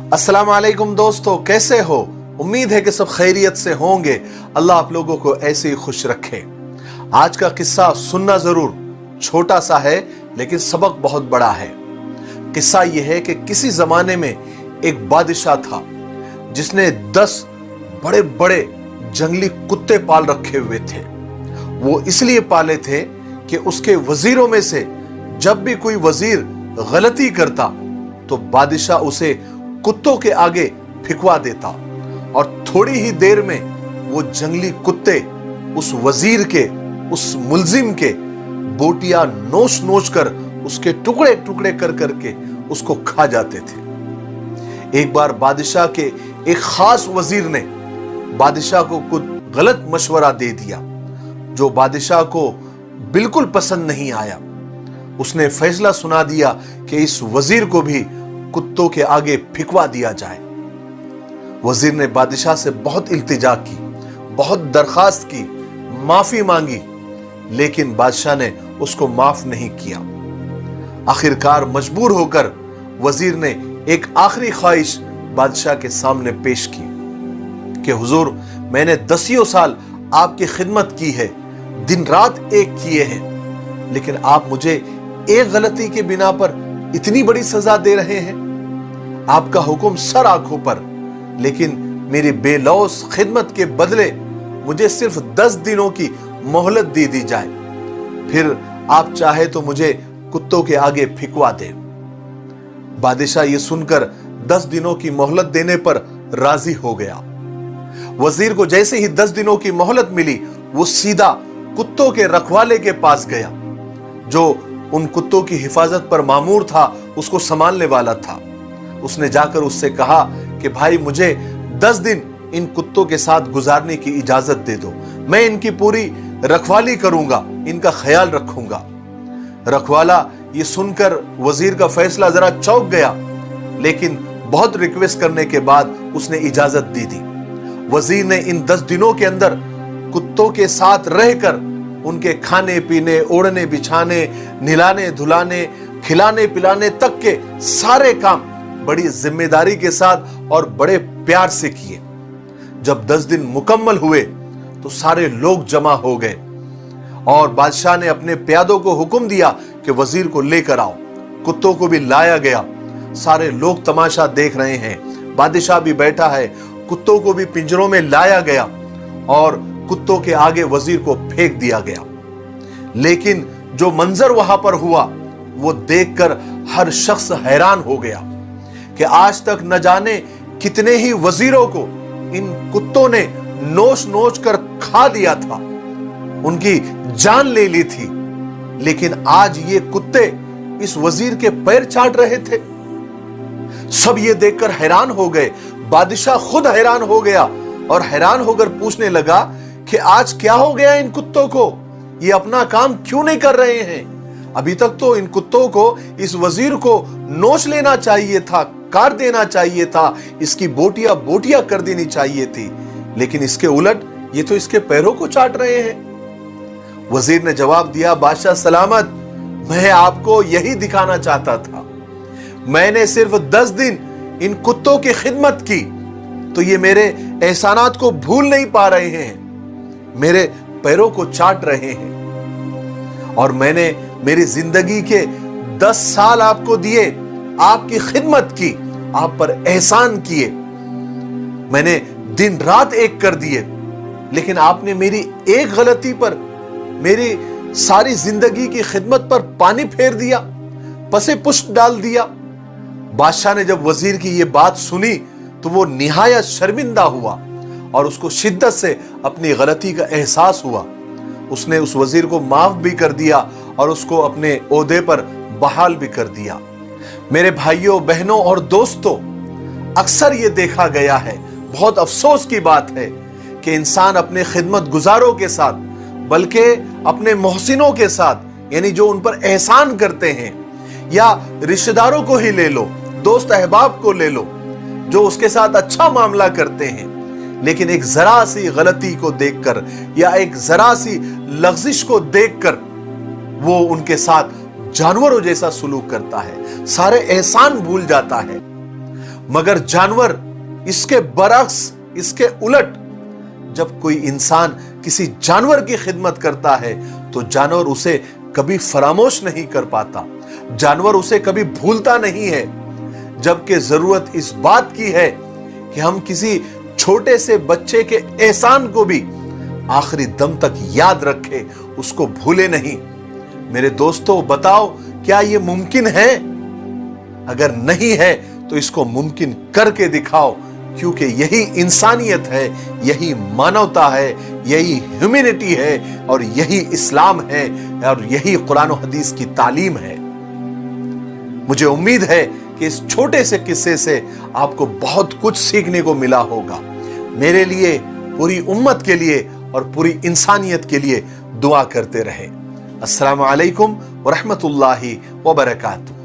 अस्सलाम वालेकुम दोस्तों, कैसे हो? उम्मीद है कि सब खैरियत से होंगे। अल्लाह आप लोगों को ऐसे ही खुश रखे। आज का किस्सा सुनना जरूर, छोटा सा है लेकिन सबक बहुत बड़ा है। किस्सा यह है कि किसी जमाने में एक बादशाह था जिसने 10 बड़े बड़े जंगली कुत्ते पाल रखे हुए थे। वो इसलिए पाले थे कि उसके वजीरों में से जब भी कोई वजीर गलती करता तो बादशाह उसे कुत्तों के आगे फिकवा देता और थोड़ी ही देर में वो जंगली कुत्ते उस वजीर के, उस मुल्जिम के बोटियां नोच नोच कर उसके टुकड़े टुकड़े कर करके उसको खा जाते थे। एक बार बादशाह के एक खास वजीर ने बादशाह को कुछ गलत मशवरा दे दिया जो बादशाह को बिल्कुल पसंद नहीं आया। उसने फैसला सुना दिया कि इस वजीर को भी कुत्तों के आगे फिकवा दिया जाए। वजीर ने बादशाह से बहुत इल्तिजा की, बहुत दरखास्त की, माफी मांगी, लेकिन बादशाह ने उसको माफ नहीं किया। आखिरकार मजबूर होकर वजीर ने एक आखिरी ख्वाहिश बादशाह के सामने पेश की कि हुजूर, मैंने 10 साल आपकी खिदमत की है, दिन रात एक किए हैं, लेकिन आप मुझे एक गलती के बिना पर इतनी बड़ी सजा दे रहे हैं। आपका हुक्म सर आंखों पर, लेकिन मेरी बेलौस खिदमत के बदले मुझे सिर्फ 10 दिनों की मोहलत दे दी जाए, फिर आप चाहे तो मुझे कुत्तों के आगे फिकवा दे। बादशाह ये सुनकर 10 दिनों की मोहलत देने पर राजी हो गया। वजीर को जैसे ही 10 दिनों की मोहलत मिली, वो सीधा कुत्तों के रखवाले के पास गया जो उन कुत्तों की हिफाजत पर मामूर था, उसको संभालने वाला था। उसने जाकर उससे कहा कि भाई, मुझे 10 दिन इन कुत्तों के साथ गुजारने की इजाजत दे दो, मैं इनकी पूरी रखवाली करूंगा, इनका ख्याल रखूंगा। रखवाला ये सुनकर वजीर का फैसला जरा चौंक गया, लेकिन बहुत रिक्वेस्ट करने के बाद उसने इजाजत दे दी। वजीर ने इन 10 दिनों के अंदर कुत्तों के साथ रहकर उनके खाने पीने, ओढ़ने बिछाने, नहलाने धुलाने, खिलाने पिलाने तक के सारे काम बड़ी जिम्मेदारी के साथ और बड़े प्यार से किए। जब 10 दिन मुकम्मल हुए तो सारे लोग जमा हो गए और बादशाह ने अपने प्यादों को हुक्म दिया कि वजीर को लेकर आओ। कुत्तों को भी लाया गया। सारे लोग तमाशा देख रहे हैं, बादशाह भी बैठा है। कुत्तों को भी पिंजरों में लाया गया और कुत्तों के आगे वजीर को फेंक दिया गया। लेकिन जो मंजर वहां पर हुआ वो देखकर हर शख्स हैरान हो गया कि आज तक न जाने कितने ही वजीरों को इन कुत्तों ने नोच नोच कर खा दिया था, उनकी जान ले ली थी, लेकिन आज ये कुत्ते इस वजीर के पैर चाट रहे थे। सब ये देखकर हैरान हो गए। बादशाह खुद हैरान हो गया और हैरान होकर पूछने लगा कि आज क्या हो गया इन कुत्तों को, ये अपना काम क्यों नहीं कर रहे हैं? अभी तक तो इन कुत्तों को इस वजीर को नोच लेना चाहिए था, काट देना चाहिए था, इसकी बोटियां बोटियां कर देनी चाहिए थी, लेकिन इसके उलट ये तो इसके पैरों को चाट रहे हैं। वजीर ने जवाब दिया, बादशाह सलामत, मैं आपको यही दिखाना चाहता था। मैंने सिर्फ 10 दिन इन कुत्तों की खिदमत की तो ये मेरे एहसानात को भूल नहीं पा रहे हैं, मेरे पैरों को चाट रहे हैं। और मैंने मेरी जिंदगी के 10 साल आपको दिए, आपकी खिदमत की, आप पर एहसान किए, मैंने दिन रात एक कर दिए, लेकिन आपने मेरी एक गलती पर मेरी सारी जिंदगी की खिदमत पर पानी फेर दिया, पसे पुष्ट डाल दिया। बादशाह ने जब वजीर की ये बात सुनी तो वो निहायत शर्मिंदा हुआ और उसको शिद्दत से अपनी गलती का एहसास हुआ। उसने उस वजीर को माफ भी कर दिया और उसको अपने ओहदे पर बहाल भी कर दिया। मेरे भाइयों बहनों और दोस्तों, अक्सर ये देखा गया है, बहुत अफसोस की बात है कि इंसान अपने खिदमत गुजारों के साथ, बल्कि अपने मोहसिनों के साथ, यानी जो उन पर एहसान करते हैं, या रिश्तेदारों को ही ले लो, दोस्त अहबाब को ले लो, जो उसके साथ अच्छा मामला करते हैं, लेकिन एक जरा सी गलती को देखकर या एक जरा सी लग़्ज़िश को देखकर वो उनके साथ जानवरों जैसा सुलूक करता है, सारे एहसान भूल जाता है। मगर जानवर इसके बरक्स, इसके उलट, जब कोई इंसान किसी जानवर की खिदमत करता है तो जानवर उसे कभी फरामोश नहीं कर पाता, जानवर उसे कभी भूलता नहीं है। जबकि जरूरत इस बात की है कि हम किसी छोटे से बच्चे के एहसान को भी आखिरी दम तक याद रखें, उसको भूले नहीं। मेरे दोस्तों, बताओ क्या यह मुमकिन है? अगर नहीं है तो इसको मुमकिन करके दिखाओ, क्योंकि यही इंसानियत है, यही मानवता है, यही ह्यूमैनिटी है, और यही इस्लाम है, और यही कुरान और हदीस की तालीम है। मुझे उम्मीद है कि इस छोटे से किस्से से आपको बहुत कुछ सीखने को मिला होगा। मेरे लिए, पूरी उम्मत के लिए और पूरी इंसानियत के लिए दुआ करते रहे। अस्सलामु अलैकुम व रहमतुल्लाहि व बरकातुहू।